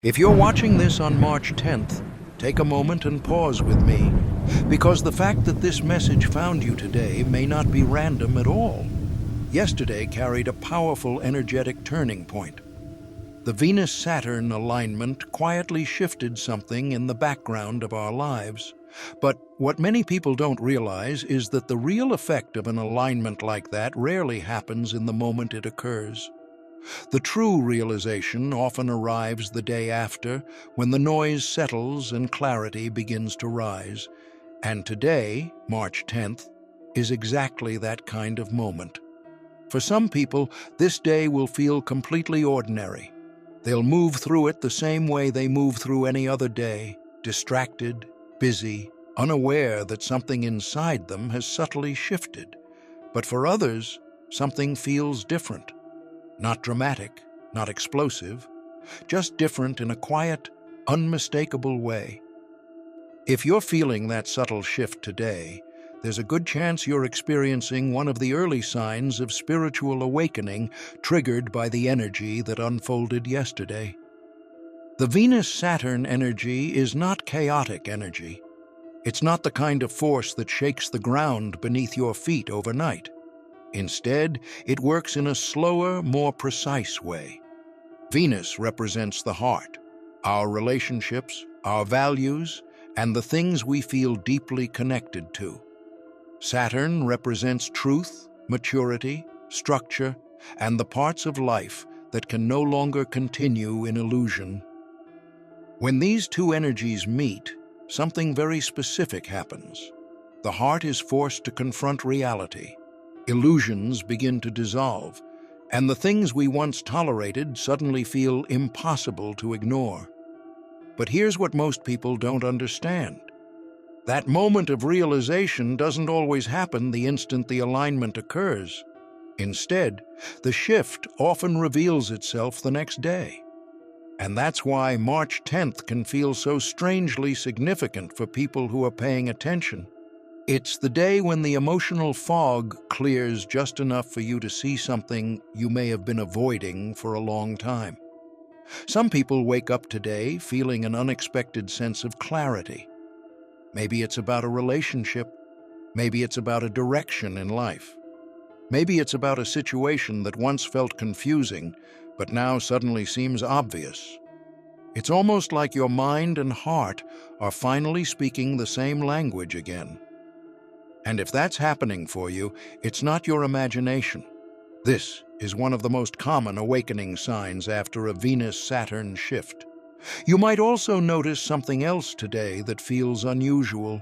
If you're watching this on March 10th, take a moment and pause with me, because the fact that this message found you today may not be random at all. Yesterday carried a powerful energetic turning point. The Venus-Saturn alignment quietly shifted something in the background of our lives. But what many people don't realize is that the real effect of an alignment like that rarely happens in the moment it occurs. The true realization often arrives the day after, when the noise settles and clarity begins to rise. And today, March 10th, is exactly that kind of moment. For some people, this day will feel completely ordinary. They'll move through it the same way they move through any other day, distracted, busy, unaware that something inside them has subtly shifted. But for others, something feels different. Not dramatic, not explosive, just different in a quiet, unmistakable way. If you're feeling that subtle shift today, there's a good chance you're experiencing one of the early signs of spiritual awakening triggered by the energy that unfolded yesterday. The Venus-Saturn energy is not chaotic energy. It's not the kind of force that shakes the ground beneath your feet overnight. Instead, it works in a slower, more precise way. Venus represents the heart, our relationships, our values, and the things we feel deeply connected to. Saturn represents truth, maturity, structure, and the parts of life that can no longer continue in illusion. When these two energies meet, something very specific happens. The heart is forced to confront reality. Illusions begin to dissolve, and the things we once tolerated suddenly feel impossible to ignore. But here's what most people don't understand. That moment of realization doesn't always happen the instant the alignment occurs. Instead, the shift often reveals itself the next day. And that's why March 10th can feel so strangely significant for people who are paying attention. It's the day when the emotional fog clears just enough for you to see something you may have been avoiding for a long time. Some people wake up today feeling an unexpected sense of clarity. Maybe it's about a relationship. Maybe it's about a direction in life. Maybe it's about a situation that once felt confusing, but now suddenly seems obvious. It's almost like your mind and heart are finally speaking the same language again. And if that's happening for you, it's not your imagination. This is one of the most common awakening signs after a Venus-Saturn shift. You might also notice something else today that feels unusual.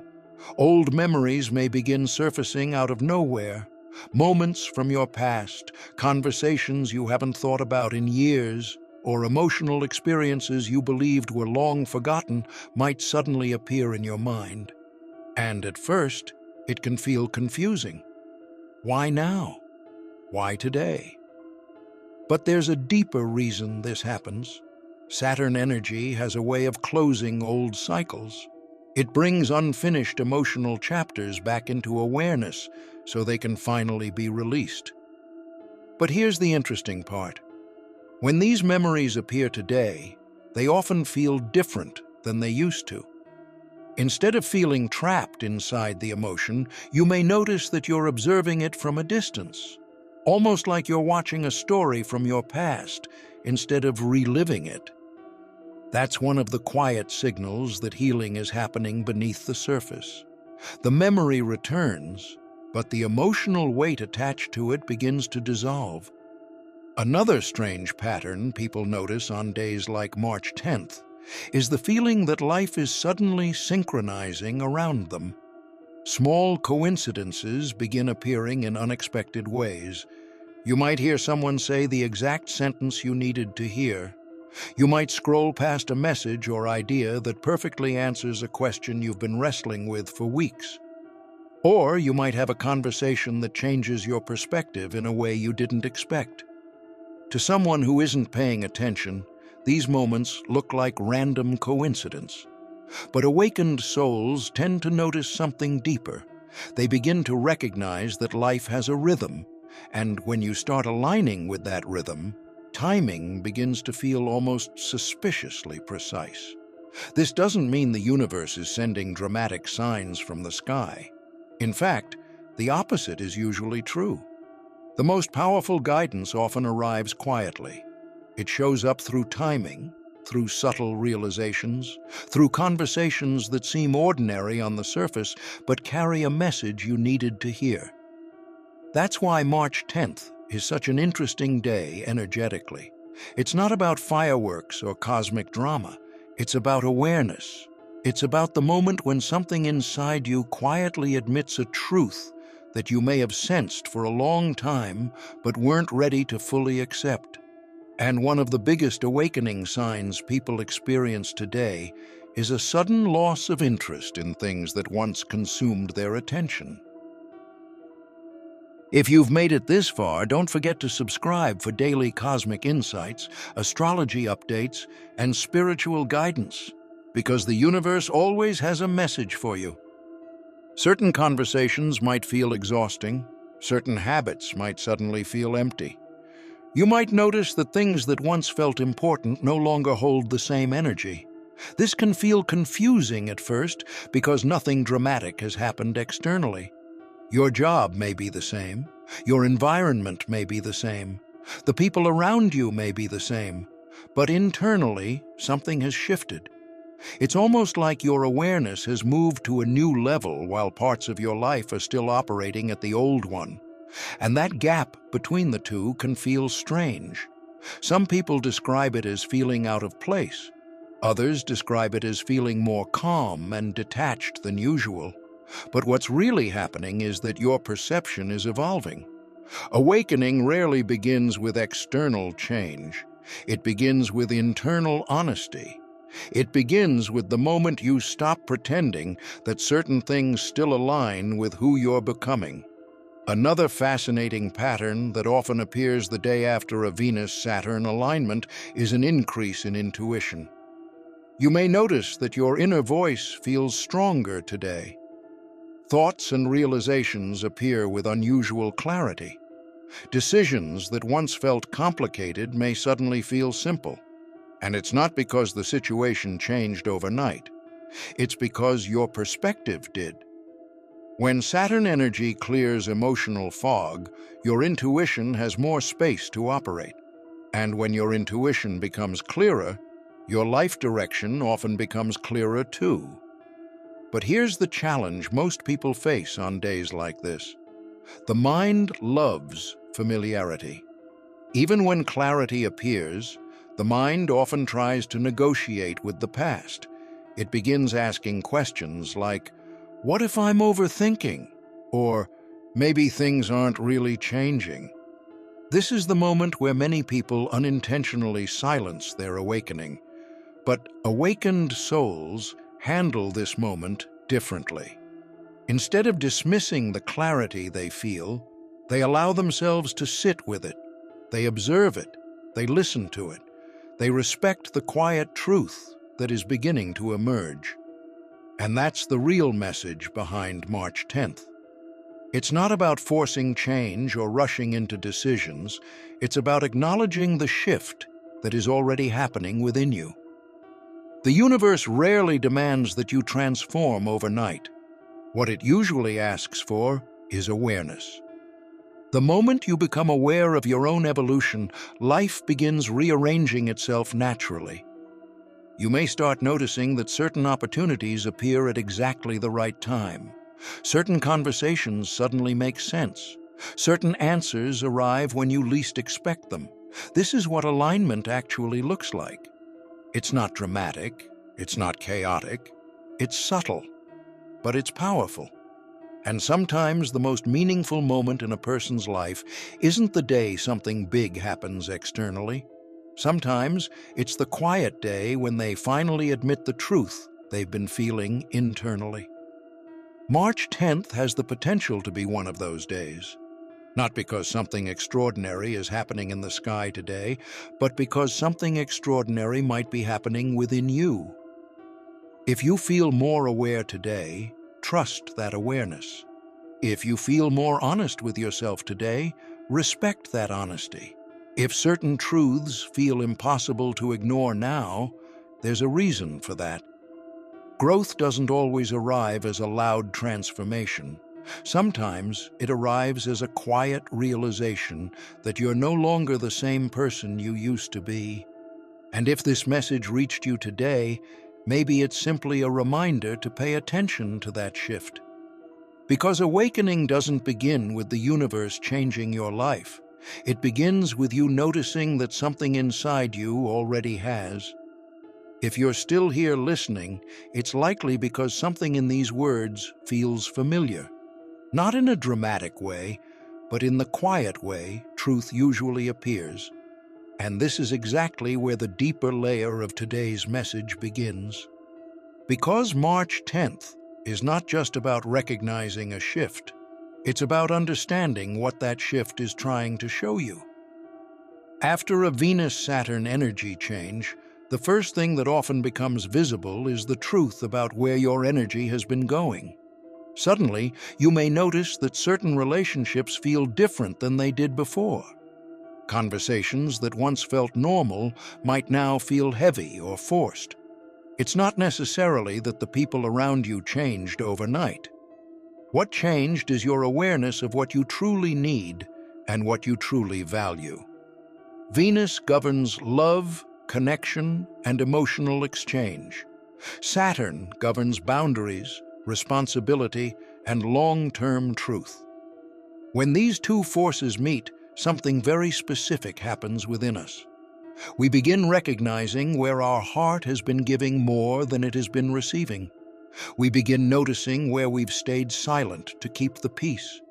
Old memories may begin surfacing out of nowhere. Moments from your past, conversations you haven't thought about in years, or emotional experiences you believed were long forgotten might suddenly appear in your mind. And at first, it can feel confusing. Why now? Why today? But there's a deeper reason this happens. Saturn energy has a way of closing old cycles. It brings unfinished emotional chapters back into awareness so they can finally be released. But here's the interesting part. When these memories appear today, they often feel different than they used to. Instead of feeling trapped inside the emotion, you may notice that you're observing it from a distance, almost like you're watching a story from your past instead of reliving it. That's one of the quiet signals that healing is happening beneath the surface. The memory returns, but the emotional weight attached to it begins to dissolve. Another strange pattern people notice on days like March 10th is the feeling that life is suddenly synchronizing around them. Small coincidences begin appearing in unexpected ways. You might hear someone say the exact sentence you needed to hear. You might scroll past a message or idea that perfectly answers a question you've been wrestling with for weeks. Or you might have a conversation that changes your perspective in a way you didn't expect. To someone who isn't paying attention, these moments look like random coincidence. But awakened souls tend to notice something deeper. They begin to recognize that life has a rhythm, and when you start aligning with that rhythm, Timing begins to feel almost suspiciously precise. This doesn't mean the universe is sending dramatic signs from the sky. In fact, the opposite is usually true. The most powerful guidance often arrives quietly. It shows up through timing, through subtle realizations, through conversations that seem ordinary on the surface but carry a message you needed to hear. That's why March 10th is such an interesting day energetically. It's not about fireworks or cosmic drama. It's about awareness. It's about the moment when something inside you quietly admits a truth that you may have sensed for a long time but weren't ready to fully accept. And one of the biggest awakening signs people experience today is a sudden loss of interest in things that once consumed their attention. If you've made it this far, don't forget to subscribe for daily cosmic insights, astrology updates, and spiritual guidance, because the universe always has a message for you. Certain conversations might feel exhausting. Certain habits might suddenly feel empty. You might notice that things that once felt important no longer hold the same energy. This can feel confusing at first because nothing dramatic has happened externally. Your job may be the same. Your environment may be the same. The people around you may be the same. But internally, something has shifted. It's almost like your awareness has moved to a new level while parts of your life are still operating at the old one. And that gap between the two can feel strange. Some people describe it as feeling out of place. Others describe it as feeling more calm and detached than usual. But what's really happening is that your perception is evolving. Awakening rarely begins with external change. It begins with internal honesty. It begins with the moment you stop pretending that certain things still align with who you're becoming. Another fascinating pattern that often appears the day after a Venus-Saturn alignment is an increase in intuition. You may notice that your inner voice feels stronger today. Thoughts and realizations appear with unusual clarity. Decisions that once felt complicated may suddenly feel simple. And it's not because the situation changed overnight. It's because your perspective did. When Saturn energy clears emotional fog, your intuition has more space to operate. And when your intuition becomes clearer, your life direction often becomes clearer too. But here's the challenge most people face on days like this. The mind loves familiarity. Even when clarity appears, the mind often tries to negotiate with the past. It begins asking questions like, "What if I'm overthinking?" Or, "Maybe things aren't really changing." This is the moment where many people unintentionally silence their awakening. But awakened souls handle this moment differently. Instead of dismissing the clarity they feel, they allow themselves to sit with it. They observe it. They listen to it. They respect the quiet truth that is beginning to emerge. And that's the real message behind March 10th. It's not about forcing change or rushing into decisions. It's about acknowledging the shift that is already happening within you. The universe rarely demands that you transform overnight. What it usually asks for is awareness. The moment you become aware of your own evolution, life begins rearranging itself naturally. You may start noticing that certain opportunities appear at exactly the right time. Certain conversations suddenly make sense. Certain answers arrive when you least expect them. This is what alignment actually looks like. It's not dramatic, it's not chaotic, it's subtle, but it's powerful. And sometimes the most meaningful moment in a person's life isn't the day something big happens externally. Sometimes it's the quiet day when they finally admit the truth they've been feeling internally. March 10th has the potential to be one of those days. Not because something extraordinary is happening in the sky today, but because something extraordinary might be happening within you. If you feel more aware today, trust that awareness. If you feel more honest with yourself today, respect that honesty. If certain truths feel impossible to ignore now, there's a reason for that. Growth doesn't always arrive as a loud transformation. Sometimes it arrives as a quiet realization that you're no longer the same person you used to be. And if this message reached you today, maybe it's simply a reminder to pay attention to that shift. Because awakening doesn't begin with the universe changing your life. It begins with you noticing that something inside you already has. If you're still here listening, it's likely because something in these words feels familiar. Not in a dramatic way, but in the quiet way truth usually appears. And this is exactly where the deeper layer of today's message begins. Because March 10th is not just about recognizing a shift, it's about understanding what that shift is trying to show you. After a Venus-Saturn energy change, the first thing that often becomes visible is the truth about where your energy has been going. Suddenly, you may notice that certain relationships feel different than they did before. Conversations that once felt normal might now feel heavy or forced. It's not necessarily that the people around you changed overnight. What changed is your awareness of what you truly need and what you truly value. Venus governs love, connection, and emotional exchange. Saturn governs boundaries, responsibility, and long-term truth. When these two forces meet, something very specific happens within us. We begin recognizing where our heart has been giving more than it has been receiving. We begin noticing where we've stayed silent to keep the peace.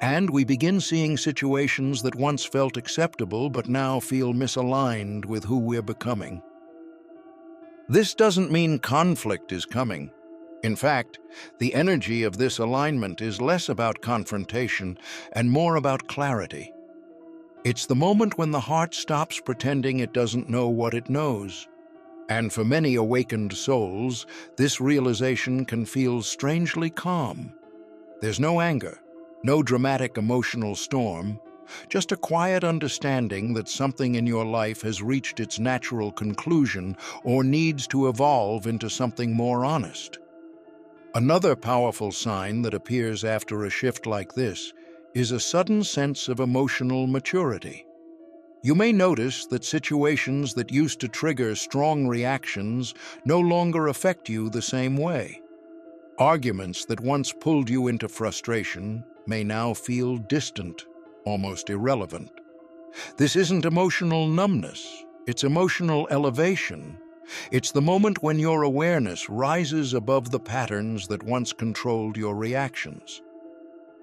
And we begin seeing situations that once felt acceptable but now feel misaligned with who we're becoming. This doesn't mean conflict is coming. In fact, the energy of this alignment is less about confrontation and more about clarity. It's the moment when the heart stops pretending it doesn't know what it knows. And for many awakened souls, this realization can feel strangely calm. There's no anger, no dramatic emotional storm, just a quiet understanding that something in your life has reached its natural conclusion or needs to evolve into something more honest. Another powerful sign that appears after a shift like this is a sudden sense of emotional maturity. You may notice that situations that used to trigger strong reactions no longer affect you the same way. Arguments that once pulled you into frustration may now feel distant, almost irrelevant. This isn't emotional numbness, it's emotional elevation. It's the moment when your awareness rises above the patterns that once controlled your reactions.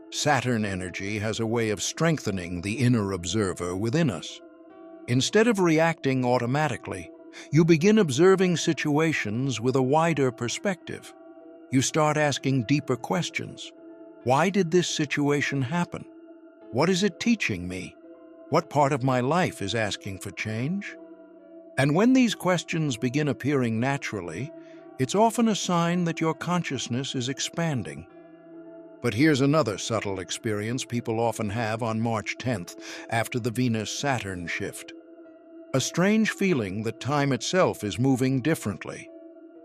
Saturn energy has a way of strengthening the inner observer within us. Instead of reacting automatically, you begin observing situations with a wider perspective. You start asking deeper questions. Why did this situation happen? What is it teaching me? What part of my life is asking for change? And when these questions begin appearing naturally, it's often a sign that your consciousness is expanding. But here's another subtle experience people often have on March 10th after the Venus-Saturn shift. A strange feeling that time itself is moving differently.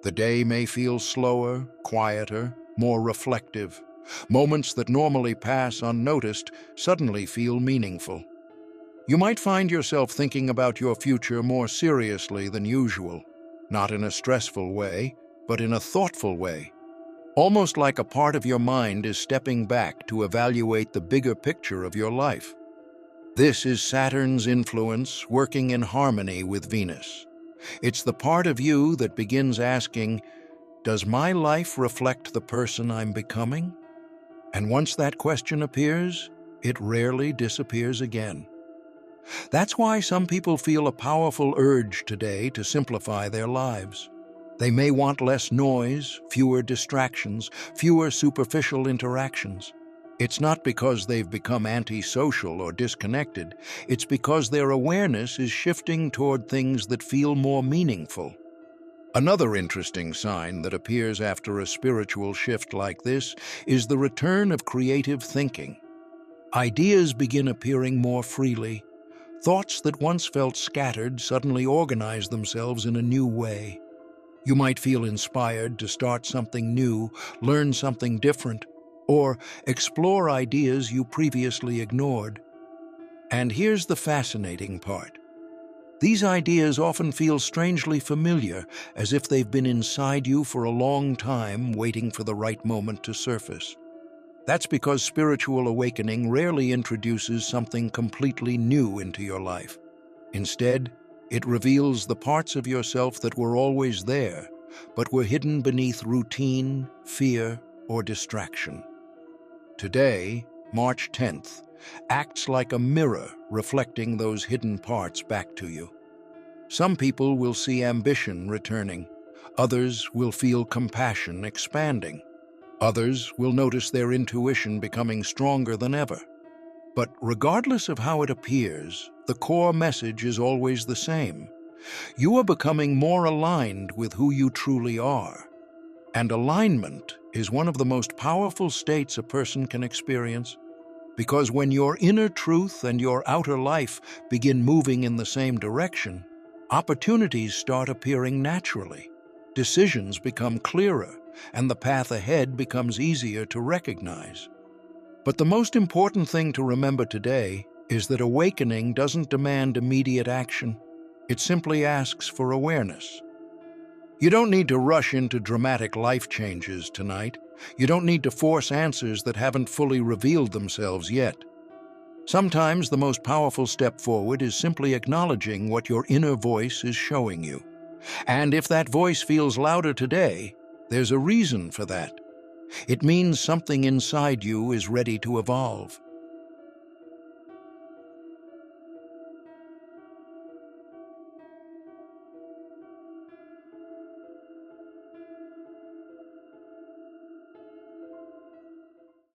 The day may feel slower, quieter, more reflective. Moments that normally pass unnoticed suddenly feel meaningful. You might find yourself thinking about your future more seriously than usual, not in a stressful way, but in a thoughtful way. Almost like a part of your mind is stepping back to evaluate the bigger picture of your life. This is Saturn's influence working in harmony with Venus. It's the part of you that begins asking, does my life reflect the person I'm becoming? And once that question appears, it rarely disappears again. That's why some people feel a powerful urge today to simplify their lives. They may want less noise, fewer distractions, fewer superficial interactions. It's not because they've become antisocial or disconnected. It's because their awareness is shifting toward things that feel more meaningful. Another interesting sign that appears after a spiritual shift like this is the return of creative thinking. Ideas begin appearing more freely. Thoughts that once felt scattered suddenly organize themselves in a new way. You might feel inspired to start something new, learn something different, or explore ideas you previously ignored. And here's the fascinating part. These ideas often feel strangely familiar, as if they've been inside you for a long time, waiting for the right moment to surface. That's because spiritual awakening rarely introduces something completely new into your life. Instead, it reveals the parts of yourself that were always there, but were hidden beneath routine, fear, or distraction. Today, March 10th, acts like a mirror reflecting those hidden parts back to you. Some people will see ambition returning. Others will feel compassion expanding. Others will notice their intuition becoming stronger than ever. But regardless of how it appears, the core message is always the same. You are becoming more aligned with who you truly are. And alignment is one of the most powerful states a person can experience. Because when your inner truth and your outer life begin moving in the same direction, opportunities start appearing naturally. Decisions become clearer, and the path ahead becomes easier to recognize. But the most important thing to remember today is that awakening doesn't demand immediate action. It simply asks for awareness. You don't need to rush into dramatic life changes tonight. You don't need to force answers that haven't fully revealed themselves yet. Sometimes the most powerful step forward is simply acknowledging what your inner voice is showing you. And if that voice feels louder today, there's a reason for that. It means something inside you is ready to evolve.